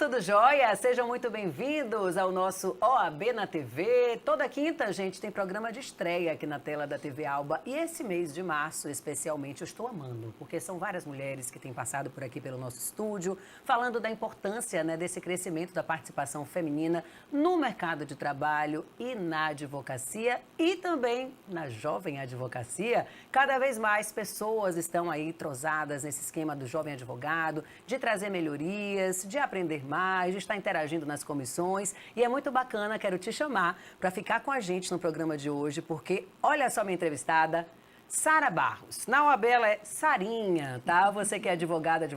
tudo jóia? Sejam muito bem-vindos ao nosso OAB na TV. Toda quinta, gente, tem programa de estreia aqui na tela da TV Alba. E esse mês de março, especialmente, eu estou amando, porque são várias mulheres que têm passado por aqui pelo nosso estúdio, falando da importância, desse crescimento da participação feminina no mercado de trabalho e na advocacia e também na jovem advocacia. Cada vez mais pessoas estão aí entrosadas nesse esquema do jovem advogado, de trazer melhorias, de aprender mais, de estar interagindo nas comissões. E é muito bacana, quero te chamar para ficar com a gente no programa de hoje, porque olha só minha entrevistada, Sara Barros. Na OAB ela é Sarinha, tá? Você que é advogada,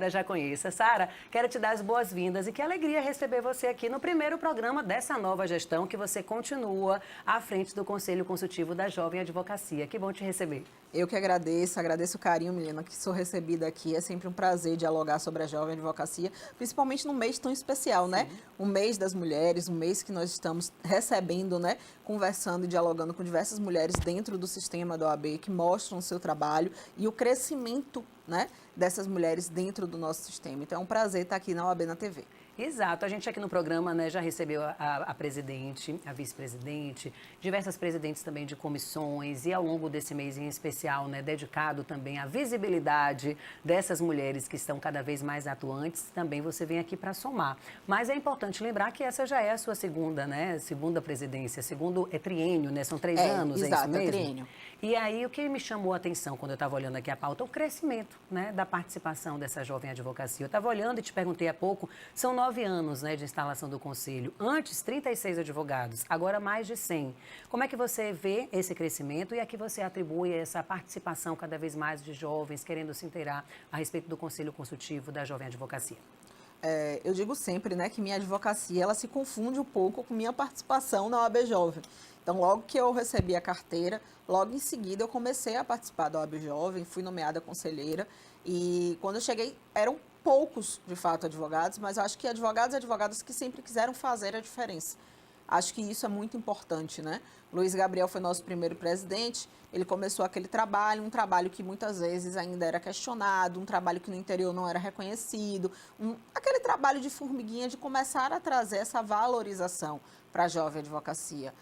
já conheça. Sara, quero te dar as boas-vindas e que alegria receber você aqui no primeiro programa dessa nova gestão que você continua à frente do Conselho Consultivo da Jovem Advocacia. Que bom te receber. Eu que agradeço o carinho, Milena, que sou recebida aqui. É sempre um prazer dialogar sobre a Jovem Advocacia, principalmente num mês tão especial, né? O mês das mulheres, um mês que nós estamos recebendo, conversando e dialogando com diversas mulheres dentro do sistema da OAB, que mostram o seu trabalho e o crescimento, dessas mulheres dentro do nosso sistema. Então é um prazer estar aqui na OAB na TV. Exato, a gente aqui no programa já recebeu a presidente, a vice-presidente, diversas presidentes também de comissões e ao longo desse mês em especial, dedicado também à visibilidade dessas mulheres que estão cada vez mais atuantes, também você vem aqui para somar. Mas é importante lembrar que essa já é a sua segunda presidência, segundo triênio, são 3 anos, exato, é isso mesmo? Triênio. E aí o que me chamou a atenção quando eu estava olhando aqui a pauta é o crescimento, da participação dessa jovem advocacia. Eu estava olhando e te perguntei há pouco, são 9 anos, de instalação do Conselho. Antes, 36 advogados, agora mais de 100. Como é que você vê esse crescimento e a que você atribui essa participação cada vez mais de jovens querendo se inteirar a respeito do Conselho Consultivo da Jovem Advocacia? Eu digo sempre, que minha advocacia ela se confunde um pouco com minha participação na OAB Jovem. Então, logo que eu recebi a carteira, logo em seguida eu comecei a participar da OAB Jovem, fui nomeada conselheira e quando eu cheguei eram poucos, de fato, advogados, mas eu acho que advogados e advogadas que sempre quiseram fazer a diferença. Acho que isso é muito importante, Luiz Gabriel foi nosso primeiro presidente, ele começou aquele trabalho, um trabalho que muitas vezes ainda era questionado, um trabalho que no interior não era reconhecido, aquele trabalho de formiguinha de começar a trazer essa valorização para a jovem advocacia.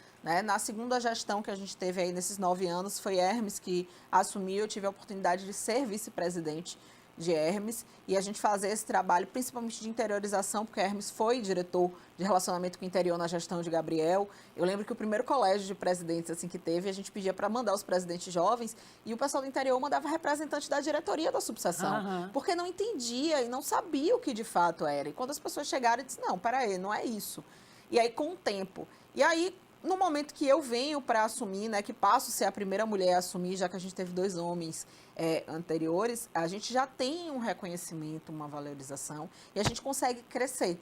Na segunda gestão que a gente teve aí nesses 9 anos, foi Hermes que assumiu, eu tive a oportunidade de ser vice-presidente de Hermes e a gente fazer esse trabalho, principalmente de interiorização, porque Hermes foi diretor de relacionamento com o interior na gestão de Gabriel. Eu lembro que o primeiro colégio de presidentes que teve, a gente pedia para mandar os presidentes jovens e o pessoal do interior mandava representante da diretoria da subseção, porque não entendia e não sabia o que de fato era. E quando as pessoas chegaram, eu disse, não, peraí, não é isso. E aí, com o tempo, no momento que eu venho para assumir, que passo a ser a primeira mulher a assumir, já que a gente teve 2 homens anteriores, a gente já tem um reconhecimento, uma valorização, e a gente consegue crescer.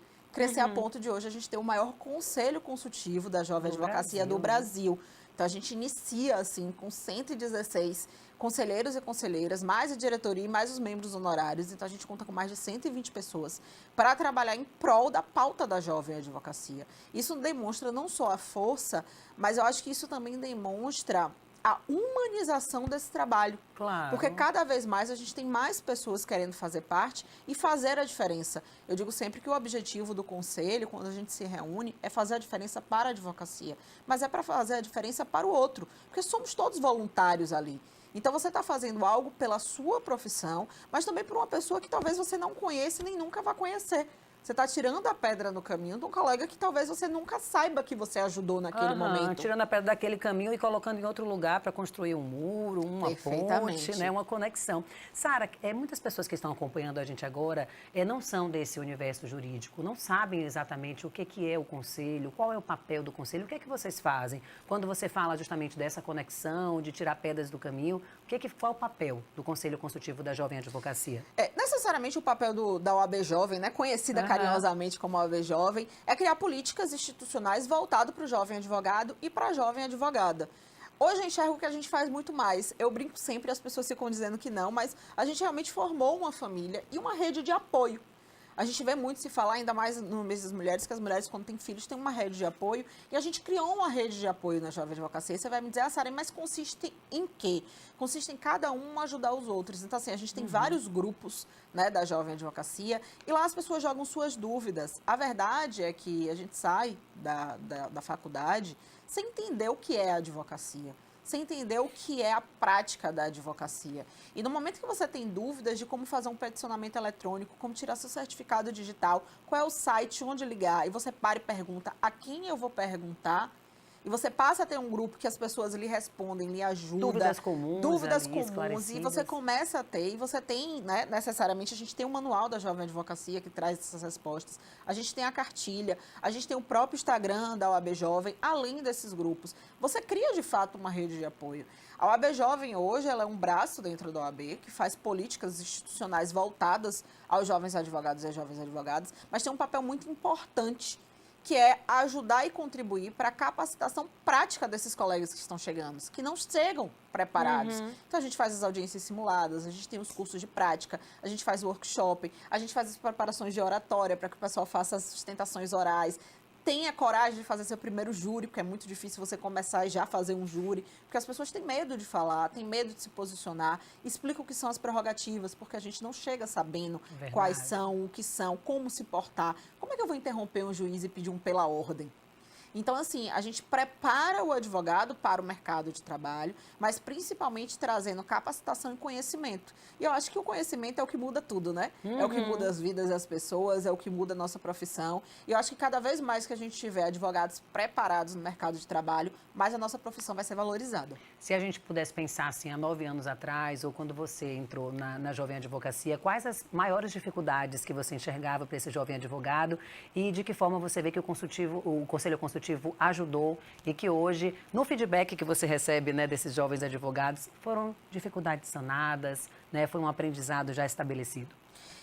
A ponto de hoje a gente ter o maior conselho consultivo da Jovem Advocacia do Brasil. Então, a gente inicia, com 116 conselheiros e conselheiras, mais a diretoria e mais os membros honorários. Então, a gente conta com mais de 120 pessoas para trabalhar em prol da pauta da jovem advocacia. Isso demonstra não só a força, mas eu acho que isso também demonstra a humanização desse trabalho. Claro. Porque cada vez mais a gente tem mais pessoas querendo fazer parte e fazer a diferença. Eu digo sempre que o objetivo do conselho, quando a gente se reúne, é fazer a diferença para a advocacia. Mas é para fazer a diferença para o outro, porque somos todos voluntários ali. Então, você está fazendo algo pela sua profissão, mas também por uma pessoa que talvez você não conheça nem nunca vai conhecer. Você está tirando a pedra no caminho de um colega que talvez você nunca saiba que você ajudou naquele momento. Tirando a pedra daquele caminho e colocando em outro lugar para construir um muro, uma ponte, uma conexão. Sara, muitas pessoas que estão acompanhando a gente agora não são desse universo jurídico, não sabem exatamente o que é o conselho, qual é o papel do conselho, o que é que vocês fazem? Quando você fala justamente dessa conexão, de tirar pedras do caminho, qual é o papel do Conselho Consultivo da Jovem Advocacia? Necessariamente o papel da OAB Jovem, conhecida carinhosamente como OAB Jovem, é criar políticas institucionais voltadas para o jovem advogado e para a jovem advogada. Hoje eu enxergo que a gente faz muito mais. Eu brinco sempre, as pessoas ficam dizendo que não, mas a gente realmente formou uma família e uma rede de apoio. A gente vê muito se falar, ainda mais no mês das mulheres, que as mulheres, quando têm filhos, têm uma rede de apoio. E a gente criou uma rede de apoio na Jovem Advocacia. E você vai me dizer, Sara, mas consiste em quê? Consiste em cada um ajudar os outros. Então, assim, a gente tem vários grupos, né, da Jovem Advocacia. E lá as pessoas jogam suas dúvidas. A verdade é que a gente sai da faculdade sem entender o que é a advocacia. Sem entender o que é a prática da advocacia. E no momento que você tem dúvidas de como fazer um peticionamento eletrônico, como tirar seu certificado digital, qual é o site, onde ligar, e você para e pergunta a quem eu vou perguntar, e você passa a ter um grupo que as pessoas lhe respondem, lhe ajudam. Dúvidas comuns, e você começa a ter, e você tem, né, necessariamente, a gente tem um manual da Jovem Advocacia que traz essas respostas, a gente tem a cartilha, a gente tem o próprio Instagram da OAB Jovem, além desses grupos. Você cria, de fato, uma rede de apoio. A OAB Jovem, hoje, ela é um braço dentro da OAB, que faz políticas institucionais voltadas aos jovens advogados e às jovens advogadas, mas tem um papel muito importante, que é ajudar e contribuir para a capacitação prática desses colegas que estão chegando, que não chegam preparados. Então, a gente faz as audiências simuladas, a gente tem os cursos de prática, a gente faz o workshop, a gente faz as preparações de oratória para que o pessoal faça as sustentações orais. Tenha coragem de fazer seu primeiro júri, porque é muito difícil você começar e já fazer um júri, porque as pessoas têm medo de falar, têm medo de se posicionar. Explica o que são as prerrogativas, porque a gente não chega sabendo quais são, o que são, como se portar. Como é que eu vou interromper um juiz e pedir um pela ordem? Então, assim, a gente prepara o advogado para o mercado de trabalho, mas principalmente trazendo capacitação e conhecimento. E eu acho que o conhecimento é o que muda tudo, né? É o que muda as vidas das pessoas, é o que muda a nossa profissão. E eu acho que cada vez mais que a gente tiver advogados preparados no mercado de trabalho, mais a nossa profissão vai ser valorizada. Se a gente pudesse pensar assim, há 9 anos atrás, ou quando você entrou na Jovem Advocacia, quais as maiores dificuldades que você enxergava para esse jovem advogado e de que forma você vê que o Conselho Consultivo ajudou e que hoje, no feedback que você recebe, né, desses jovens advogados, foram dificuldades sanadas, né, foi um aprendizado já estabelecido?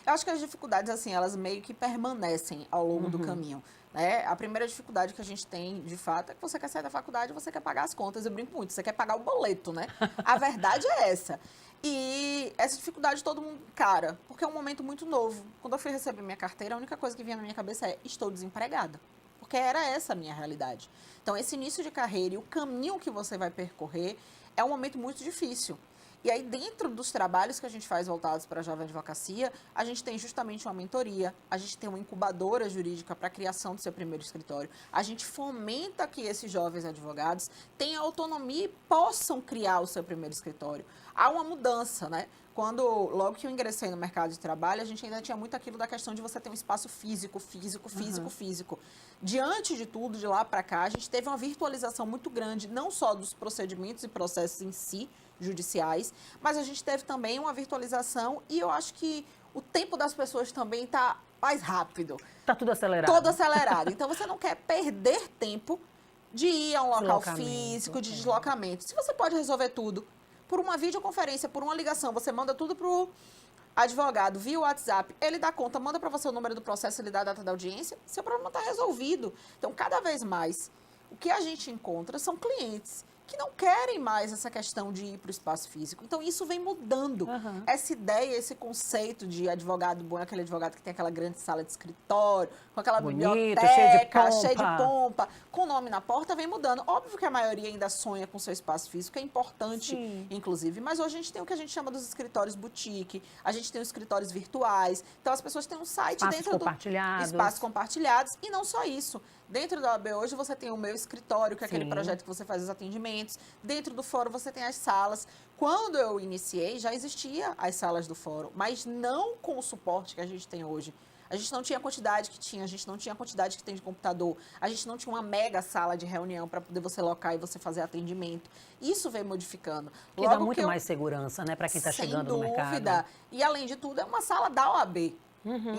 Eu acho que as dificuldades, assim, elas meio que permanecem ao longo do caminho. Né? A primeira dificuldade que a gente tem, de fato, é que você quer sair da faculdade e você quer pagar as contas. Eu brinco muito, você quer pagar o boleto, né? A verdade é essa. E essa dificuldade todo mundo encara, porque é um momento muito novo. Quando eu fui receber minha carteira, a única coisa que vinha na minha cabeça é: estou desempregada. Porque era essa a minha realidade. Então, esse início de carreira e o caminho que você vai percorrer é um momento muito difícil. E aí, dentro dos trabalhos que a gente faz voltados para a Jovem Advocacia, a gente tem justamente uma mentoria, a gente tem uma incubadora jurídica para a criação do seu primeiro escritório. A gente fomenta que esses jovens advogados tenham autonomia e possam criar o seu primeiro escritório. Há uma mudança, né? Logo que eu ingressei no mercado de trabalho, a gente ainda tinha muito aquilo da questão de você ter um espaço físico. Diante de tudo, de lá para cá, a gente teve uma virtualização muito grande, não só dos procedimentos e processos em si, judiciais, mas a gente teve também uma virtualização e eu acho que o tempo das pessoas também está mais rápido. Está tudo acelerado. Todo acelerado. Então, você não quer perder tempo de ir a um local físico, de deslocamento. Se você pode resolver tudo por uma videoconferência, por uma ligação, você manda tudo para o advogado via WhatsApp, ele dá conta, manda para você o número do processo, ele dá a data da audiência, seu problema está resolvido. Então, cada vez mais, o que a gente encontra são clientes que não querem mais essa questão de ir para o espaço físico. Então, isso vem mudando. Essa ideia, esse conceito de advogado bom é aquele advogado que tem aquela grande sala de escritório, com aquela biblioteca, cheia de pompa, com o nome na porta, vem mudando. Óbvio que a maioria ainda sonha com seu espaço físico, é importante, inclusive, mas hoje a gente tem o que a gente chama dos escritórios boutique, a gente tem os escritórios virtuais, então as pessoas têm um site dentro do espaços compartilhados, e não só isso. Dentro da OAB hoje você tem o Meu Escritório, que é aquele projeto que você faz os atendimentos. Dentro do fórum você tem as salas. Quando eu iniciei, já existia as salas do fórum, mas não com o suporte que a gente tem hoje. A gente não tinha a quantidade que tinha, a gente não tinha a quantidade que tem de computador, a gente não tinha uma mega sala de reunião para poder você locar e você fazer atendimento. Isso vem modificando. Que dá muito mais segurança, né, para quem está chegando no mercado. Sem dúvida. E, além de tudo, é uma sala da OAB.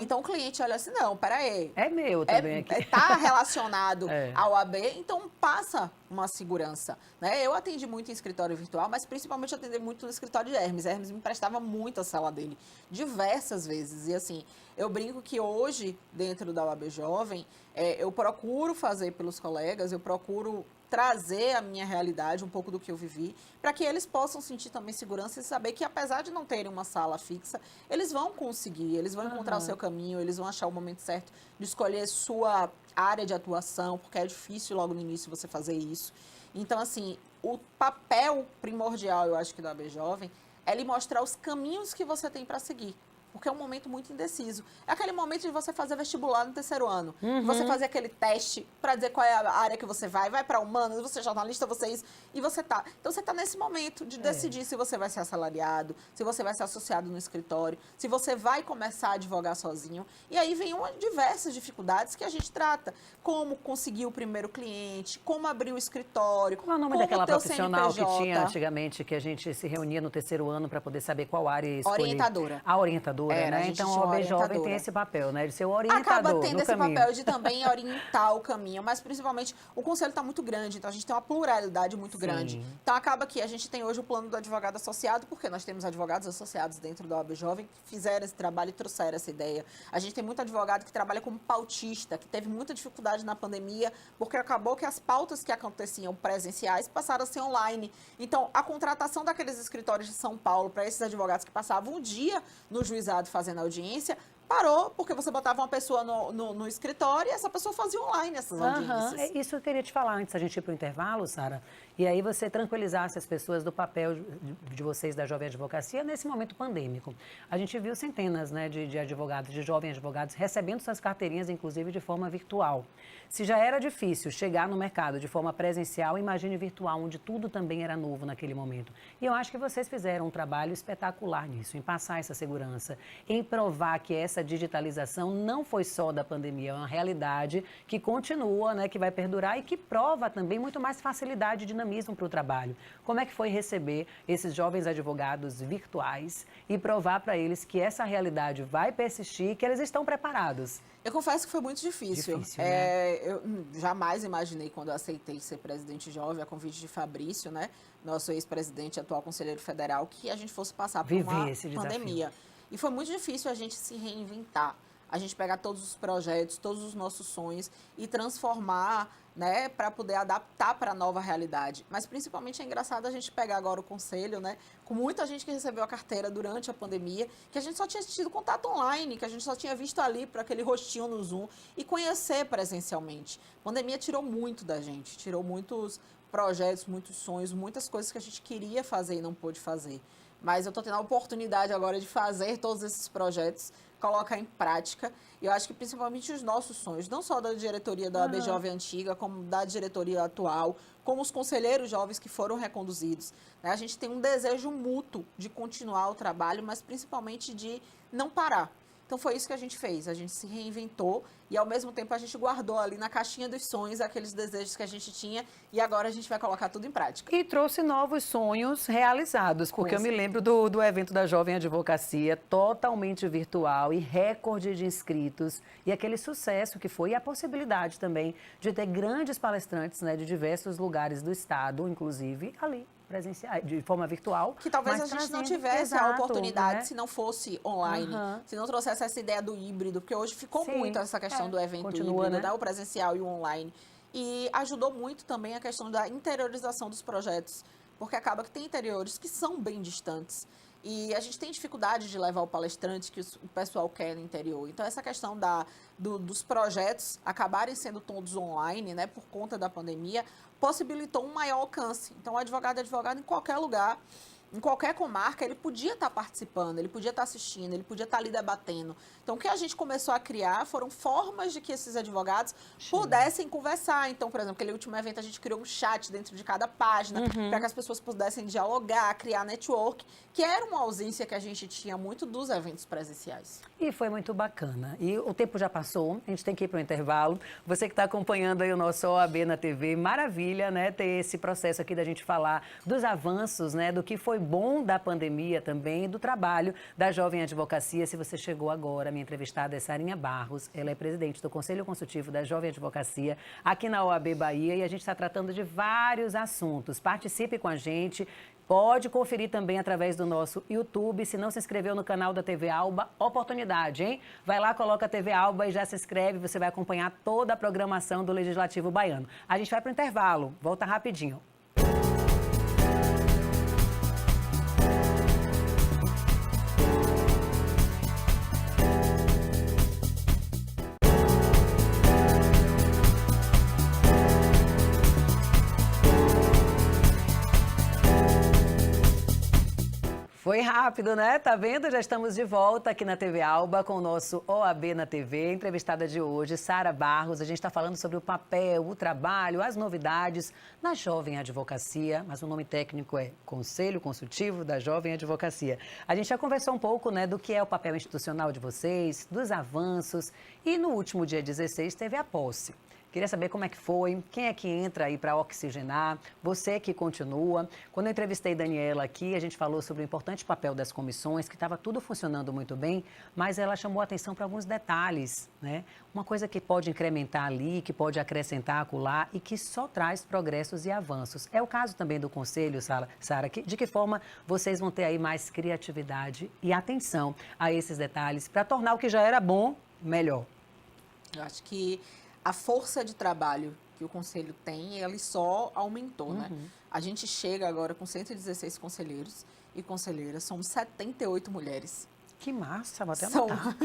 Então, o cliente olha assim, não, peraí. É meu também aqui. Está relacionado ao OAB, então passa uma segurança. Né? Eu atendi muito em escritório virtual, mas principalmente atendi muito no escritório de Hermes. Hermes me emprestava muito a sala dele, diversas vezes. E assim, eu brinco que hoje, dentro da OAB Jovem, eu procuro fazer pelos colegas, eu procuro trazer a minha realidade, um pouco do que eu vivi, para que eles possam sentir também segurança e saber que, apesar de não terem uma sala fixa, eles vão conseguir, eles vão encontrar o seu caminho, eles vão achar o momento certo de escolher sua área de atuação, porque é difícil logo no início você fazer isso. Então, assim, o papel primordial, eu acho que do AB Jovem, é lhe mostrar os caminhos que você tem para seguir. Porque é um momento muito indeciso. É aquele momento de você fazer vestibular no terceiro ano. Você fazer aquele teste para dizer qual é a área que você vai para humanas, você é jornalista, você é isso. E você tá. Então você tá nesse momento de decidir se você vai ser assalariado, se você vai ser associado no escritório, se você vai começar a advogar sozinho. E aí vem diversas dificuldades que a gente trata. Como conseguir o primeiro cliente, como abrir o escritório. Qual é o nome como daquela ter o profissional que CNPJ. tinha antigamente, que a gente se reunia no terceiro ano para poder saber qual área escolher? Orientadora. A orientadora, Era, a né? gente Então, tinha o uma OAB Jovem tem orientadora. esse papel, né? De ser o orientador Acaba tendo no esse caminho. papel de também orientar o caminho, mas principalmente o conselho está muito grande, então a gente tem uma pluralidade muito grande. Então acaba que a gente tem hoje o plano do advogado associado, porque nós temos advogados associados dentro do OAB Jovem que fizeram esse trabalho e trouxeram essa ideia. A gente tem muito advogado que trabalha como pautista, que teve muita dificuldade na pandemia, porque acabou que as pautas que aconteciam presenciais passaram a ser online. Então, a contratação daqueles escritórios de São Paulo para esses advogados que passavam o dia no juizado fazendo audiência, parou, porque você botava uma pessoa no escritório e essa pessoa fazia online essas audiências. É isso que eu queria te falar antes da gente ir para o intervalo, Sara. E aí você tranquilizasse as pessoas do papel de vocês da Jovem Advocacia nesse momento pandêmico. A gente viu centenas, né, de advogados, de jovens advogados, recebendo suas carteirinhas, inclusive, de forma virtual. Se já era difícil chegar no mercado de forma presencial, imagine virtual, onde tudo também era novo naquele momento. E eu acho que vocês fizeram um trabalho espetacular nisso, em passar essa segurança, em provar que essa digitalização não foi só da pandemia, é uma realidade que continua, né, que vai perdurar e que prova também muito mais facilidade e dinamismo para o trabalho. Como é que foi receber esses jovens advogados virtuais e provar para eles que essa realidade vai persistir e que eles estão preparados? Eu confesso que foi muito difícil. Né? Eu jamais imaginei, quando eu aceitei ser presidente jovem, a convite de Fabrício, né, nosso ex-presidente e atual conselheiro federal, que a gente fosse passar por uma pandemia. E foi muito difícil a gente se reinventar, a gente pegar todos os projetos, todos os nossos sonhos e transformar, né, para poder adaptar para a nova realidade. Mas principalmente é engraçado a gente pegar agora o conselho, né, com muita gente que recebeu a carteira durante a pandemia, que a gente só tinha tido contato online, que a gente só tinha visto ali para aquele rostinho no Zoom e conhecer presencialmente. A pandemia tirou muito da gente, tirou muitos projetos, muitos sonhos, muitas coisas que a gente queria fazer e não pôde fazer. Mas eu estou tendo a oportunidade agora de fazer todos esses projetos, colocar em prática. E eu acho que principalmente os nossos sonhos, não só da diretoria da OAB Jovem antiga, como da diretoria atual, como os conselheiros jovens que foram reconduzidos. Né? A gente tem um desejo mútuo de continuar o trabalho, mas principalmente de não parar. Então foi isso que a gente fez, a gente se reinventou e ao mesmo tempo a gente guardou ali na caixinha dos sonhos aqueles desejos que a gente tinha e agora a gente vai colocar tudo em prática. E trouxe novos sonhos realizados, porque eu me lembro do evento da Jovem Advocacia, totalmente virtual e recorde de inscritos e aquele sucesso que foi e a possibilidade também de ter grandes palestrantes, né, de diversos lugares do estado, inclusive ali. Presenciais, de forma virtual. Que talvez a gente não tivesse a oportunidade se não fosse online, se não trouxesse essa ideia do híbrido, porque hoje ficou muito essa questão do evento híbrido, né? O presencial e o online. E ajudou muito também a questão da interiorização dos projetos, porque acaba que tem interiores que são bem distantes. E a gente tem dificuldade de levar o palestrante que o pessoal quer no interior. Então, essa questão dos projetos acabarem sendo todos online, né, por conta da pandemia, possibilitou um maior alcance. Então, o advogado em qualquer lugar, em qualquer comarca, ele podia estar participando, ele podia estar assistindo, ele podia estar ali debatendo. Então, o que a gente começou a criar foram formas de que esses advogados pudessem conversar. Então, por exemplo, aquele último evento, a gente criou um chat dentro de cada página, para que as pessoas pudessem dialogar, criar network, que era uma ausência que a gente tinha muito dos eventos presenciais. E foi muito bacana. E o tempo já passou, a gente tem que ir para o intervalo. Você que está acompanhando aí o nosso OAB na TV, maravilha, né, ter esse processo aqui da gente falar dos avanços, né, do que foi bom da pandemia também, do trabalho da Jovem Advocacia. Se você chegou agora, minha entrevistada é Sarinha Barros, ela é presidente do Conselho Consultivo da Jovem Advocacia aqui na OAB Bahia e a gente está tratando de vários assuntos. Participe com a gente. Pode conferir também através do nosso YouTube. Se não se inscreveu no canal da TV Alba, oportunidade, hein? Vai lá, coloca a TV Alba e já se inscreve. Você vai acompanhar toda a programação do Legislativo Baiano. A gente vai para o intervalo. Volta rapidinho. Foi rápido, né? Tá vendo? Já estamos de volta aqui na TV Alba com o nosso OAB na TV. Entrevistada de hoje, Sara Barros. A gente está falando sobre o papel, o trabalho, as novidades na Jovem Advocacia, mas o nome técnico é Conselho Consultivo da Jovem Advocacia. A gente já conversou um pouco, né, do que é o papel institucional de vocês, dos avanços e no último dia 16 teve a posse. Queria saber como é que foi, quem é que entra aí para oxigenar, você que continua. Quando eu entrevistei Daniela aqui, a gente falou sobre o importante papel das comissões, que estava tudo funcionando muito bem, mas ela chamou a atenção para alguns detalhes, né? Uma coisa que pode incrementar ali, que pode acrescentar acolá e que só traz progressos e avanços. É o caso também do Conselho, Sara, de que forma vocês vão ter aí mais criatividade e atenção a esses detalhes para tornar o que já era bom, melhor. Eu acho que a força de trabalho que o Conselho tem, ele só aumentou, né? A gente chega agora com 116 conselheiros e conselheiras, somos 78 mulheres. Que massa, vou até anotar.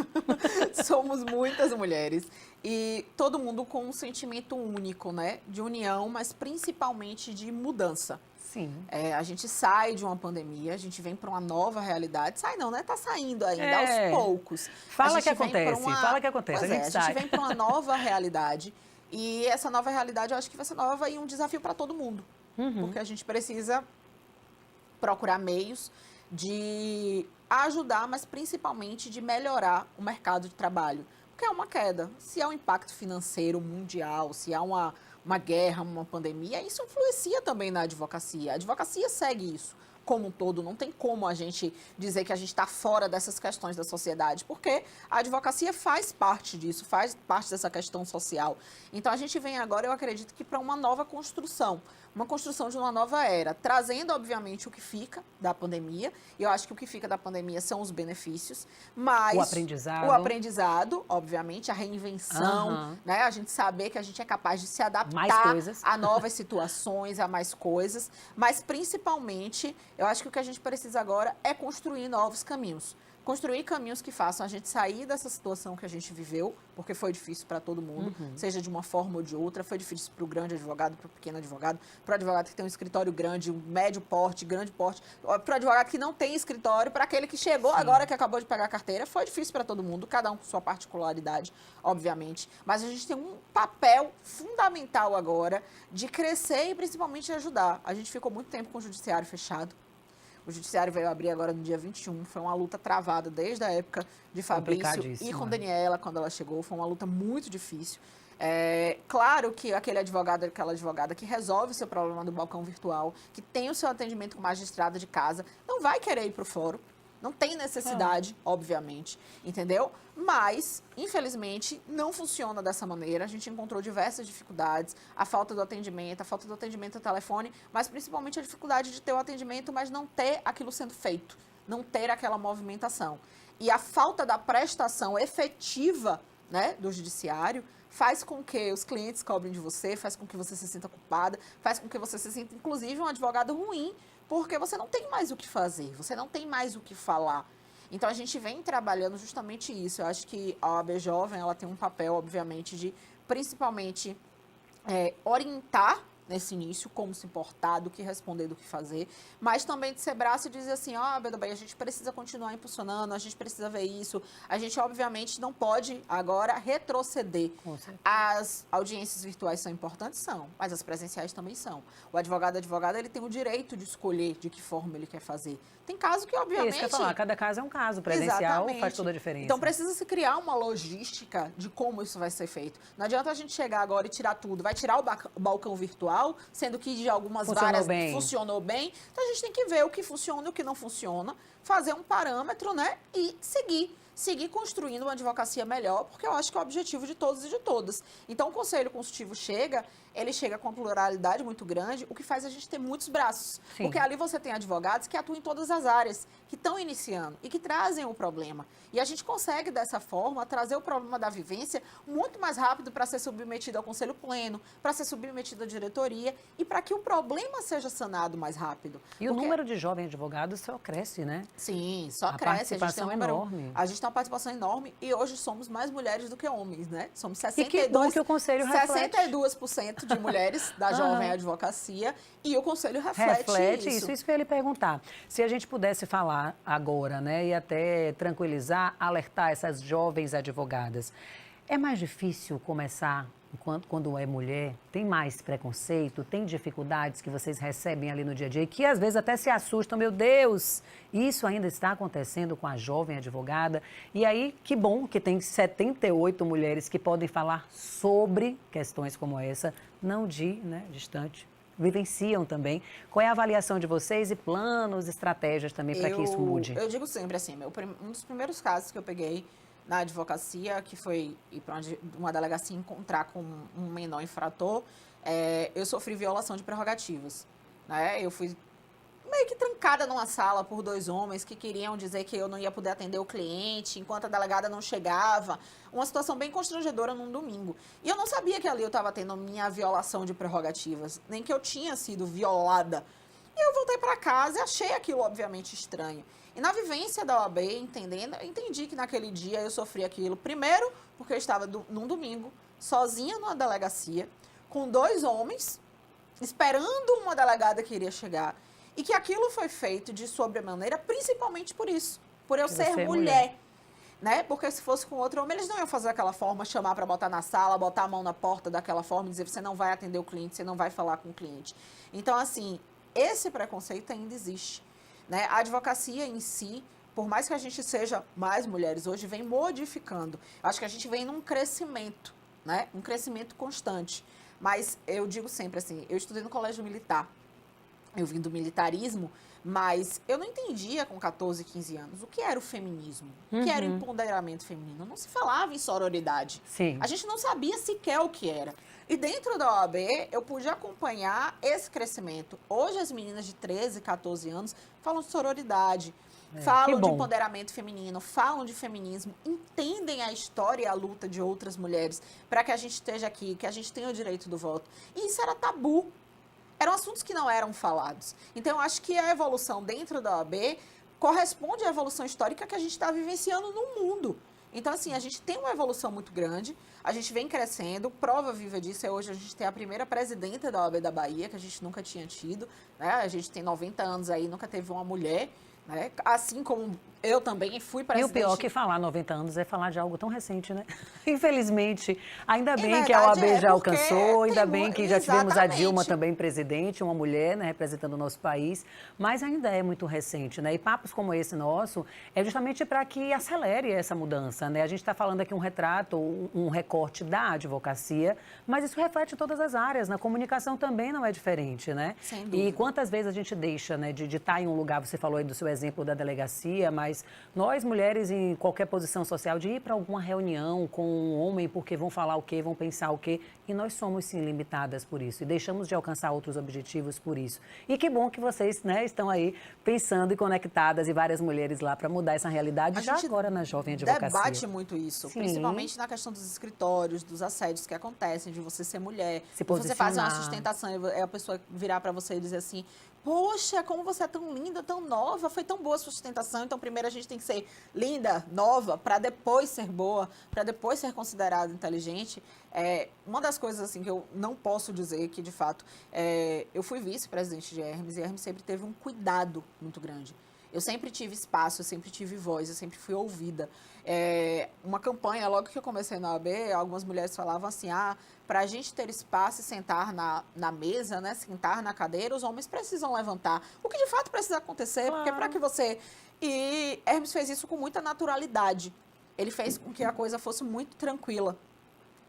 Somos muitas mulheres e todo mundo com um sentimento único, né? De união, mas principalmente de mudança. Sim. A gente sai de uma pandemia, a gente vem para uma nova realidade. Sai não, né? Tá saindo ainda, aos poucos. Fala que acontece, fala que acontece, a gente vem para uma nova realidade e essa nova realidade eu acho que vai ser nova e um desafio para todo mundo. Porque a gente precisa procurar meios de ajudar, mas principalmente de melhorar o mercado de trabalho. Porque é uma queda. Se há um impacto financeiro mundial, se há uma guerra, uma pandemia, isso influencia também na advocacia. A advocacia segue isso como um todo. Não tem como a gente dizer que a gente está fora dessas questões da sociedade, porque a advocacia faz parte disso, faz parte dessa questão social. Então, a gente vem agora, eu acredito que para uma nova construção, uma construção de uma nova era, trazendo, obviamente, o que fica da pandemia. E eu acho que o que fica da pandemia são os benefícios, mas o aprendizado, obviamente, a reinvenção, né? A gente saber que a gente é capaz de se adaptar a novas situações, a mais coisas, mas principalmente, eu acho que o que a gente precisa agora é construir novos caminhos. Construir caminhos que façam a gente sair dessa situação que a gente viveu, porque foi difícil para todo mundo, seja de uma forma ou de outra. Foi difícil para o grande advogado, para o pequeno advogado, para o advogado que tem um escritório grande, um médio porte, grande porte, para o advogado que não tem escritório, para aquele que chegou agora, que acabou de pegar a carteira. Foi difícil para todo mundo, cada um com sua particularidade, obviamente. Mas a gente tem um papel fundamental agora de crescer e principalmente de ajudar. A gente ficou muito tempo com o judiciário fechado. O judiciário veio abrir agora no dia 21, foi uma luta travada desde a época de Fabrício e com Daniela, quando ela chegou, foi uma luta muito difícil. Claro que aquele advogado, aquela advogada que resolve o seu problema do balcão virtual, que tem o seu atendimento com magistrada de casa, não vai querer ir para o fórum. Não tem necessidade, obviamente, entendeu? Mas, infelizmente, não funciona dessa maneira. A gente encontrou diversas dificuldades, a falta do atendimento ao telefone, mas principalmente a dificuldade de ter o atendimento, mas não ter aquilo sendo feito, não ter aquela movimentação. E a falta da prestação efetiva, né, do judiciário faz com que os clientes cobrem de você, faz com que você se sinta culpada, faz com que você se sinta, inclusive, um advogado ruim, porque você não tem mais o que fazer, você não tem mais o que falar. Então, a gente vem trabalhando justamente isso. Eu acho que a OAB Jovem, ela tem um papel, obviamente, de, principalmente, orientar nesse início, como se portar, do que responder, do que fazer, mas também de ser braço e dizer assim, a gente precisa continuar impulsionando, a gente precisa ver isso, a gente, obviamente, não pode agora retroceder. As audiências virtuais são importantes? São, mas as presenciais também são. O advogado, ele tem o direito de escolher de que forma ele quer fazer. Tem caso que, obviamente... Isso que eu ia falar, cada caso é um caso, presencial faz toda a diferença. Então, precisa se criar uma logística de como isso vai ser feito. Não adianta a gente chegar agora e tirar tudo, vai tirar o balcão virtual, sendo que de algumas várias funcionou bem. Então, a gente tem que ver o que funciona e o que não funciona, fazer um parâmetro, né, e seguir. seguir construindo uma advocacia melhor, porque eu acho que é o objetivo de todos e de todas. Então, o Conselho Consultivo ele chega com uma pluralidade muito grande, o que faz a gente ter muitos braços. Sim. Porque ali você tem advogados que atuam em todas as áreas, que estão iniciando e que trazem o problema. E a gente consegue, dessa forma, trazer o problema da vivência muito mais rápido para ser submetido ao Conselho Pleno, para ser submetido à diretoria e para que o problema seja sanado mais rápido. E o número de jovens advogados só cresce, né? Sim, só A cresce. participação é enorme. A gente tem uma participação enorme e hoje somos mais mulheres do que homens, né? Somos 62%. E que bom que o Conselho reflete. 62% de mulheres da jovem advocacia e o Conselho reflete isso. Isso que eu ia lhe perguntar. Se a gente pudesse falar agora, né, e até tranquilizar, alertar essas jovens advogadas, é mais difícil começar quando é mulher? Tem mais preconceito? Tem dificuldades que vocês recebem ali no dia a dia e que às vezes até se assustam? Meu Deus, isso ainda está acontecendo com a jovem advogada? E aí, que bom que tem 78 mulheres que podem falar sobre questões como essa, não distante. Vivenciam também. Qual é a avaliação de vocês e planos, estratégias também para que isso mude? Eu digo sempre assim, um dos primeiros casos que eu peguei na advocacia, que foi ir para uma delegacia encontrar com um menor infrator, eu sofri violação de prerrogativas. Né? Eu fui meio que trancada numa sala por 2 homens que queriam dizer que eu não ia poder atender o cliente enquanto a delegada não chegava. Uma situação bem constrangedora num domingo. E eu não sabia que ali eu estava tendo minha violação de prerrogativas, nem que eu tinha sido violada. E eu voltei para casa e achei aquilo, obviamente, estranho. E na vivência da OAB, eu entendi que naquele dia eu sofri aquilo. Primeiro, porque eu estava num domingo, sozinha numa delegacia, com 2 homens, esperando uma delegada que iria chegar. E que aquilo foi feito de sobremaneira, principalmente por isso, por eu ser mulher. Né? Porque se fosse com outro homem, eles não iam fazer daquela forma, chamar para botar na sala, botar a mão na porta daquela forma e dizer, você não vai atender o cliente, você não vai falar com o cliente. Então, assim, esse preconceito ainda existe. Né? A advocacia em si, por mais que a gente seja mais mulheres hoje, vem modificando. Acho que a gente vem num crescimento, né? Um crescimento constante. Mas eu digo sempre assim, eu estudei no colégio militar, eu vim do militarismo, mas eu não entendia com 14, 15 anos o que era o feminismo, o que era o empoderamento feminino. Não se falava em sororidade. Sim. A gente não sabia sequer o que era. E dentro da OAB, eu pude acompanhar esse crescimento. Hoje, as meninas de 13, 14 anos falam de sororidade, falam de empoderamento feminino, falam de feminismo, entendem a história e a luta de outras mulheres para que a gente esteja aqui, que a gente tenha o direito do voto. E isso era tabu. Eram assuntos que não eram falados. Então, eu acho que a evolução dentro da OAB corresponde à evolução histórica que a gente está vivenciando no mundo. Então, assim, a gente tem uma evolução muito grande, a gente vem crescendo, prova viva disso é hoje a gente tem a primeira presidenta da OAB da Bahia, que a gente nunca tinha tido, né? A gente tem 90 anos aí, nunca teve uma mulher, né? Assim como eu também fui presidente. E o pior que falar 90 anos é falar de algo tão recente, né? Infelizmente, ainda bem verdade, que a OAB já alcançou, ainda bem que já tivemos a Dilma exatamente. também presidente, uma mulher, né, representando o nosso país, mas ainda é muito recente, né? E papos como esse nosso é justamente para que acelere essa mudança, né? A gente está falando aqui um retrato, um recorte da advocacia, mas isso reflete em todas as áreas, na comunicação também não é diferente, né? Sem dúvida. E quantas vezes a gente deixa, né, de estar em um lugar, você falou aí do seu exemplo da delegacia, mas nós, mulheres, em qualquer posição social, de ir para alguma reunião com um homem porque vão falar o quê, vão pensar o quê, e nós somos, sim, limitadas por isso, e deixamos de alcançar outros objetivos por isso. E que bom que vocês, né, estão aí pensando e conectadas, e várias mulheres lá para mudar essa realidade, já agora na jovem advocacia. Debate muito isso, Sim. Principalmente na questão dos escritórios, dos assédios que acontecem, de você ser mulher, Se você faz uma posicionar. sustentação e a pessoa virar para você e dizer assim, poxa, como você é tão linda, tão nova, foi tão boa a sua sustentação, então primeiro a gente tem que ser linda, nova, para depois ser boa, para depois ser considerada inteligente. Uma das coisas assim que eu não posso dizer que, de fato, eu fui vice-presidente de Hermes e Hermes sempre teve um cuidado muito grande. Eu sempre tive espaço, eu sempre tive voz, eu sempre fui ouvida. Uma campanha, logo que eu comecei na OAB, algumas mulheres falavam assim, para a gente ter espaço e sentar na mesa, né, sentar na cadeira, os homens precisam levantar. O que de fato precisa acontecer, porque para que você... E Hermes fez isso com muita naturalidade. Ele fez com que a coisa fosse muito tranquila.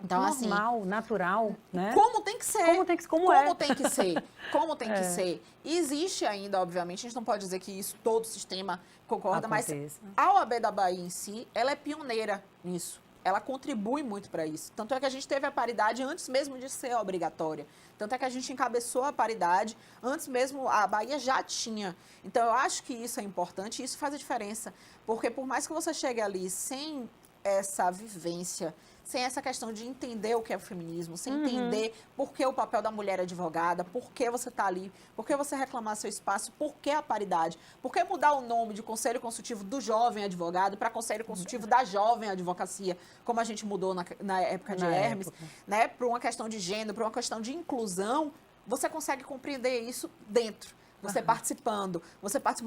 Então, normal, natural, né? Como tem que ser. Como tem que, como é. Tem que ser. Como tem que ser. E existe ainda, obviamente, a gente não pode dizer que isso todo o sistema concorda, Aconteça. mas a OAB da Bahia em si, ela é pioneira nisso. Ela contribui muito para isso. Tanto é que a gente teve a paridade antes mesmo de ser obrigatória. Tanto é que a gente encabeçou a paridade antes mesmo, a Bahia já tinha. Então, eu acho que isso é importante e isso faz a diferença. Porque por mais que você chegue ali sem essa vivência, sem essa questão de entender o que é o feminismo, sem entender por que o papel da mulher advogada, por que você está ali, por que você reclamar seu espaço, por que a paridade, por que mudar o nome de Conselho Consultivo do Jovem Advogado para Conselho Consultivo da Jovem Advocacia, como a gente mudou na época de Hermes, né, para uma questão de gênero, para uma questão de inclusão, você consegue compreender isso dentro. Você participando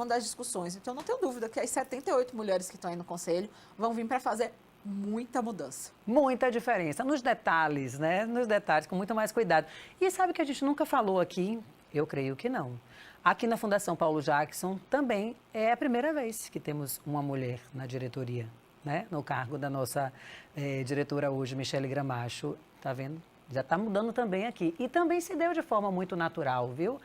das discussões. Então, não tenho dúvida que as 78 mulheres que estão aí no Conselho vão vir para fazer muita mudança. Muita diferença. Nos detalhes, né? Nos detalhes, com muito mais cuidado. E sabe que a gente nunca falou aqui? Eu creio que não. Aqui na Fundação Paulo Jackson também é a primeira vez que temos uma mulher na diretoria, né? No cargo da nossa diretora hoje, Michele Gramacho. Tá vendo? Já está mudando também aqui. E também se deu de forma muito natural, viu?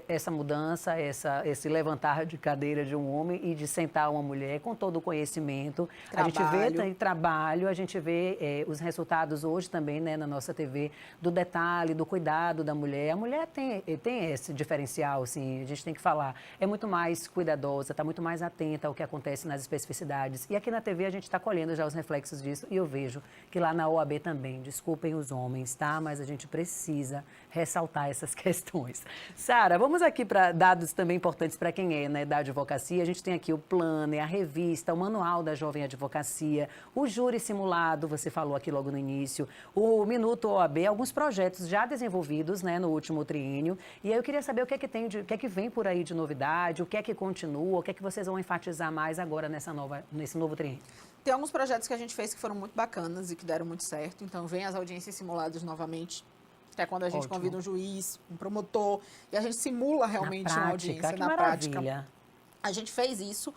Essa mudança, esse levantar de cadeira de um homem e de sentar uma mulher com todo o conhecimento. Trabalho. A gente vê trabalho, a gente vê os resultados hoje também, né, na nossa TV, do detalhe, do cuidado da mulher. A mulher tem esse diferencial, assim, a gente tem que falar. É muito mais cuidadosa, está muito mais atenta ao que acontece nas especificidades. E aqui na TV a gente está colhendo já os reflexos disso e eu vejo que lá na OAB também, desculpem os homens, tá? Mas a gente precisa ressaltar essas questões. Sara, vamos aqui para dados também importantes para quem é, né, da advocacia. A gente tem aqui o Planner, a revista, o Manual da Jovem Advocacia, o Júri Simulado, você falou aqui logo no início, o Minuto OAB, alguns projetos já desenvolvidos, né, no último triênio. E aí eu queria saber o que é que tem, o que é que vem por aí de novidade, o que é que continua, o que é que vocês vão enfatizar mais agora nesse novo triênio. Tem alguns projetos que a gente fez que foram muito bacanas e que deram muito certo. Então, vem as audiências simuladas novamente, que é quando a gente convida um juiz, um promotor, e a gente simula realmente uma audiência na prática. A gente fez isso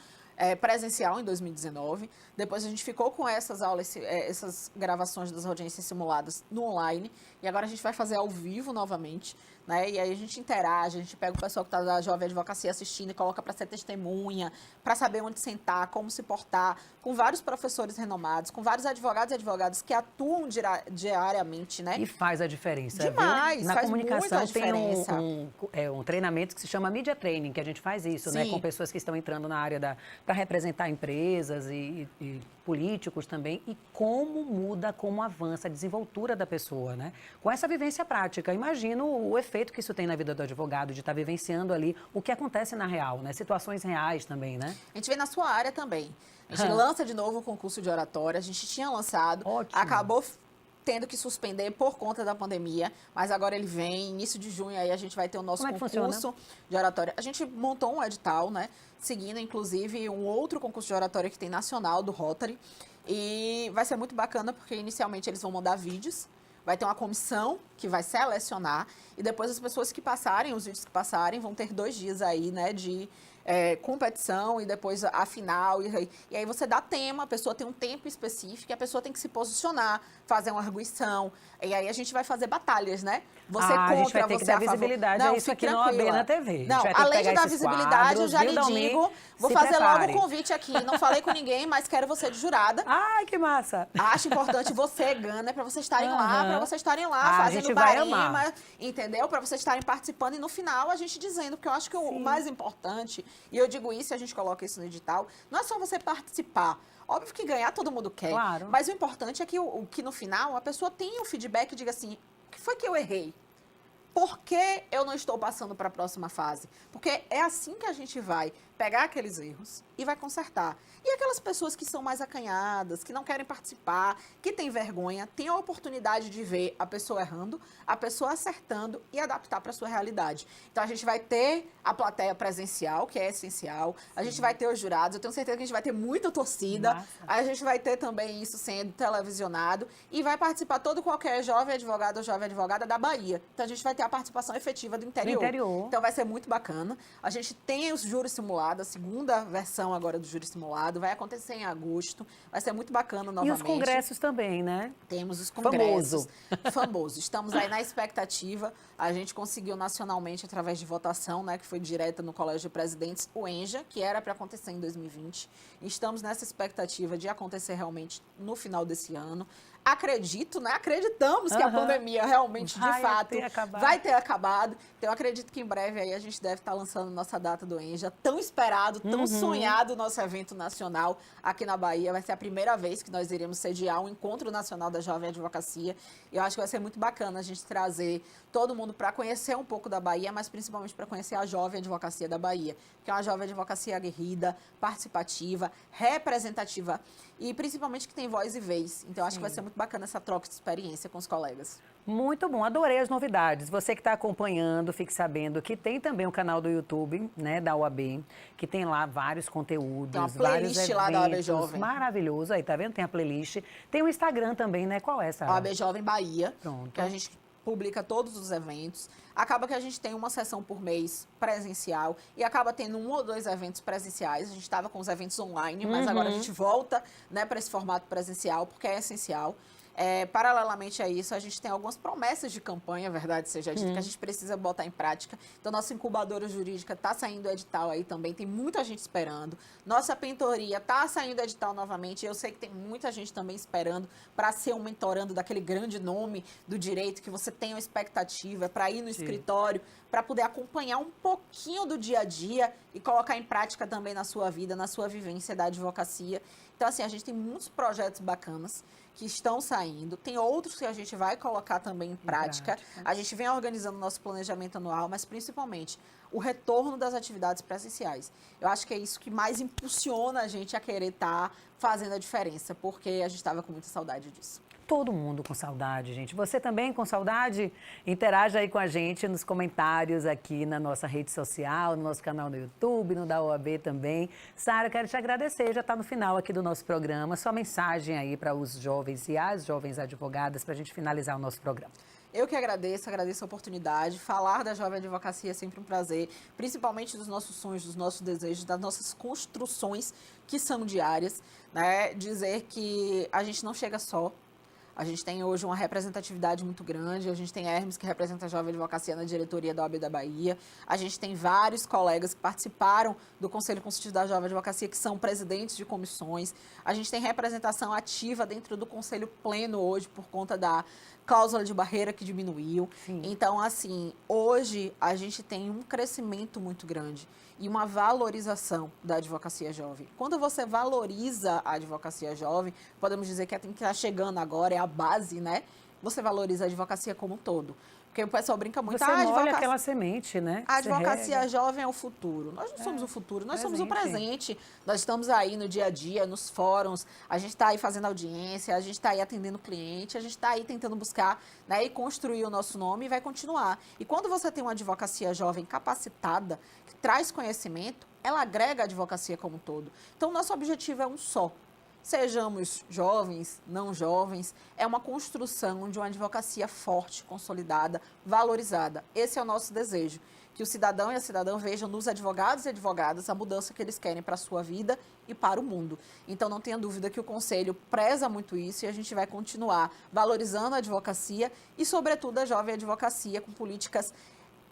presencial em 2019. Depois a gente ficou com essas aulas, essas gravações das audiências simuladas no online. E agora a gente vai fazer ao vivo novamente, né? E aí a gente interage, a gente pega o pessoal que está da Jovem Advocacia assistindo e coloca para ser testemunha, para saber onde sentar, como se portar, com vários professores renomados, com vários advogados e advogadas que atuam diariamente, né? E faz a diferença, demais, viu? Na faz comunicação muita diferença. tem um treinamento que se chama Media Training, que a gente faz isso, né? Com pessoas que estão entrando na área para representar empresas e políticos também, e como muda, como avança a desenvoltura da pessoa, né? Com essa vivência prática. Imagino o efeito que isso tem na vida do advogado, de estar vivenciando ali o que acontece na real, né? Situações reais também, né? A gente vê na sua área também. A gente lança de novo o concurso de oratória, a gente tinha lançado, acabou tendo que suspender por conta da pandemia, mas agora ele vem, início de junho, aí a gente vai ter o nosso concurso de oratória. A gente montou um edital, né, seguindo, inclusive, um outro concurso de oratória que tem nacional, do Rotary, e vai ser muito bacana, porque inicialmente eles vão mandar vídeos, vai ter uma comissão que vai selecionar, e depois as pessoas que passarem, os vídeos que passarem, vão ter 2 dias aí, né, de competição e depois a final. E aí você dá tema, a pessoa tem um tempo específico e a pessoa tem que se posicionar, fazer uma arguição. E aí a gente vai fazer batalhas, né? Você contra, a gente vai ter que dar visibilidade a isso aqui no OAB na TV. Não, além de dar visibilidade, eu já lhe digo, vou fazer logo o convite aqui. Não falei com ninguém, mas quero você de jurada. Ai, que massa! Acho importante você, Gana, para vocês estarem lá, fazendo barima, entendeu? Para vocês estarem participando e no final a gente dizendo, porque eu acho que o mais importante, e eu digo isso e a gente coloca isso no edital, não é só você participar. Óbvio que ganhar todo mundo quer, mas o importante é que no final a pessoa tenha o feedback e diga assim, o que foi que eu errei? Por que eu não estou passando para a próxima fase? Porque é assim que a gente vai pegar aqueles erros e vai consertar. E aquelas pessoas que são mais acanhadas, que não querem participar, que têm vergonha, têm a oportunidade de ver a pessoa errando, a pessoa acertando e adaptar para a sua realidade. Então, a gente vai ter a plateia presencial, que é essencial. A gente vai ter os jurados. Eu tenho certeza que a gente vai ter muita torcida. Nossa. A gente vai ter também isso sendo televisionado. E vai participar qualquer jovem advogado ou jovem advogada da Bahia. Então, a gente vai ter a participação efetiva do interior. Então, vai ser muito bacana. A gente tem os júris simulados, a segunda versão edição agora do Júri Simulado, vai acontecer em agosto, vai ser muito bacana novamente. E os congressos também, né? Temos os congressos. Famoso. Estamos aí na expectativa. A gente conseguiu nacionalmente, através de votação, né, que foi direta no Colégio de Presidentes, o ENJA, que era para acontecer em 2020. Estamos nessa expectativa de acontecer realmente no final desse ano. Acredito, né? Acreditamos que a pandemia realmente, de fato, vai ter acabado. Então, eu acredito que em breve aí a gente deve estar lançando nossa data do ENJA, tão esperado, tão sonhado nosso evento nacional aqui na Bahia. Vai ser a primeira vez que nós iremos sediar um Encontro Nacional da Jovem Advocacia. E eu acho que vai ser muito bacana a gente trazer todo mundo para conhecer um pouco da Bahia, mas principalmente para conhecer a Jovem Advocacia da Bahia, que é uma jovem advocacia aguerrida, participativa, representativa e principalmente que tem voz e vez. Então, acho que vai ser muito bacana essa troca de experiência com os colegas. Muito bom, adorei as novidades. Você que está acompanhando, fique sabendo que tem também o canal do YouTube, né, da OAB, que tem lá vários conteúdos, tem uma playlist vários lá da OAB Jovem. Maravilhoso, aí tá vendo? Tem a playlist. Tem o Instagram também, né? Qual é essa? OAB Jovem Bahia. Pronto. Que a gente publica todos os eventos. Acaba que a gente tem uma sessão por mês presencial e acaba tendo 1 ou 2 eventos presenciais. A gente estava com os eventos online, mas agora a gente volta, né, para esse formato presencial, porque é essencial. Paralelamente a isso, a gente tem algumas promessas de campanha, verdade seja dita, que a gente precisa botar em prática. Então, nossa incubadora jurídica está saindo edital aí também, tem muita gente esperando. Nossa pentoria está saindo edital novamente. Eu sei que tem muita gente também esperando para ser um mentorando daquele grande nome do direito, que você tem uma expectativa para ir no escritório, para poder acompanhar um pouquinho do dia a dia e colocar em prática também na sua vida, na sua vivência da advocacia. Então, assim, a gente tem muitos projetos bacanas que estão saindo. Tem outros que a gente vai colocar também em prática. A gente vem organizando nosso planejamento anual, mas principalmente o retorno das atividades presenciais. Eu acho que é isso que mais impulsiona a gente a querer estar fazendo a diferença, porque a gente estava com muita saudade disso. Todo mundo com saudade, gente. Você também com saudade? Interaja aí com a gente nos comentários aqui na nossa rede social, no nosso canal no YouTube, no da OAB também. Sara, quero te agradecer, já está no final aqui do nosso programa. Sua mensagem aí para os jovens e as jovens advogadas para a gente finalizar o nosso programa. Eu que agradeço a oportunidade. Falar da Jovem Advocacia é sempre um prazer, principalmente dos nossos sonhos, dos nossos desejos, das nossas construções que são diárias, né? Dizer que a gente não chega só. A gente tem hoje uma representatividade muito grande, a gente tem Hermes, que representa a Jovem Advocacia na diretoria da OAB da Bahia, a gente tem vários colegas que participaram do Conselho Consultivo da Jovem Advocacia, que são presidentes de comissões, a gente tem representação ativa dentro do Conselho Pleno hoje, por conta da cláusula de barreira que diminuiu. Sim. Então, assim, hoje a gente tem um crescimento muito grande e uma valorização da advocacia jovem. Quando você valoriza a advocacia jovem, podemos dizer que é quem está chegando agora, é a base, né? Você valoriza a advocacia como um todo. Porque o pessoal brinca muito. Você molha aquela semente, né? A advocacia jovem é o futuro. Nós não somos o futuro, nós somos o presente. Nós estamos aí no dia a dia, nos fóruns, a gente está aí fazendo audiência, a gente está aí atendendo o cliente, a gente está aí tentando buscar, né, e construir o nosso nome e vai continuar. E quando você tem uma advocacia jovem capacitada, que traz conhecimento, ela agrega a advocacia como um todo. Então, nosso objetivo é um só. Sejamos jovens, não jovens, é uma construção de uma advocacia forte, consolidada, valorizada. Esse é o nosso desejo, que o cidadão e a cidadã vejam nos advogados e advogadas a mudança que eles querem para a sua vida e para o mundo. Então, não tenha dúvida que o Conselho preza muito isso e a gente vai continuar valorizando a advocacia e, sobretudo, a jovem advocacia com políticas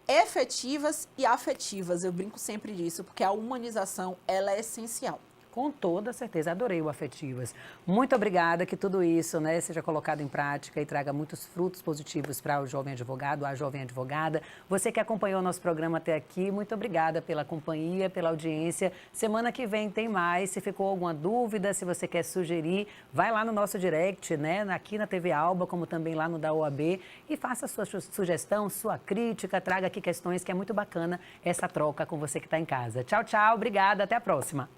efetivas e afetivas. Eu brinco sempre disso, porque a humanização, ela é essencial. Com toda certeza, adorei o Afetivas. Muito obrigada, que tudo isso, né, seja colocado em prática e traga muitos frutos positivos para o jovem advogado, a jovem advogada. Você que acompanhou o nosso programa até aqui, muito obrigada pela companhia, pela audiência. Semana que vem tem mais. Se ficou alguma dúvida, se você quer sugerir, vai lá no nosso direct, né, aqui na TV Alba, como também lá no da OAB, e faça a sua sugestão, sua crítica, traga aqui questões, que é muito bacana essa troca com você que está em casa. Tchau, tchau, obrigada, até a próxima.